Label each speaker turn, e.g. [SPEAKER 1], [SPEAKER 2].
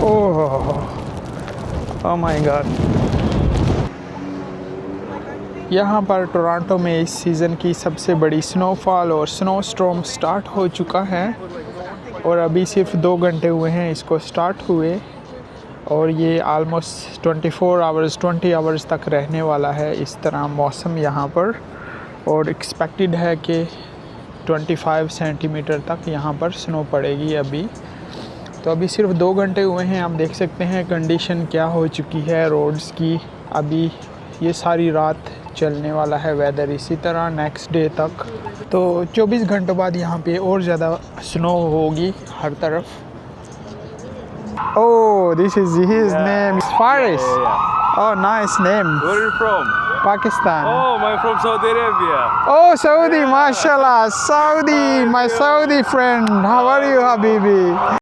[SPEAKER 1] Oh oh my God. यहाँ पर Toronto में इस सीज़न की सबसे बड़ी स्नोफॉल और स्नो स्टॉर्म स्टार्ट हो चुका है और अभी सिर्फ 2 घंटे हुए हैं इसको स्टार्ट हुए और ये आलमोस्ट 24 आवर्स 20 आवर्स तक रहने वाला है इस तरह मौसम यहाँ पर। और एक्सपेक्टेड है कि 25 सेंटीमीटर तक यहाँ पर स्नो पड़ेगी अभी। तो अभी सिर्फ 2 घंटे हुए हैं, आप देख सकते हैं कंडीशन क्या हो चुकी है रोड्स की। अभी ये सारी रात चलने वाला है वेदर इसी तरह नेक्स्ट डे तक। तो 24 घंटों बाद यहाँ पे और ज़्यादा स्नो होगी हर तरफ। Oh, this is his name is Faris. Oh, nice name.
[SPEAKER 2] Where are you from?
[SPEAKER 1] Pakistan.
[SPEAKER 2] Oh, I'm from Saudi Arabia.
[SPEAKER 1] Oh, Saudi, mashallah. Saudi, my Saudi friend. How are you, Habibi?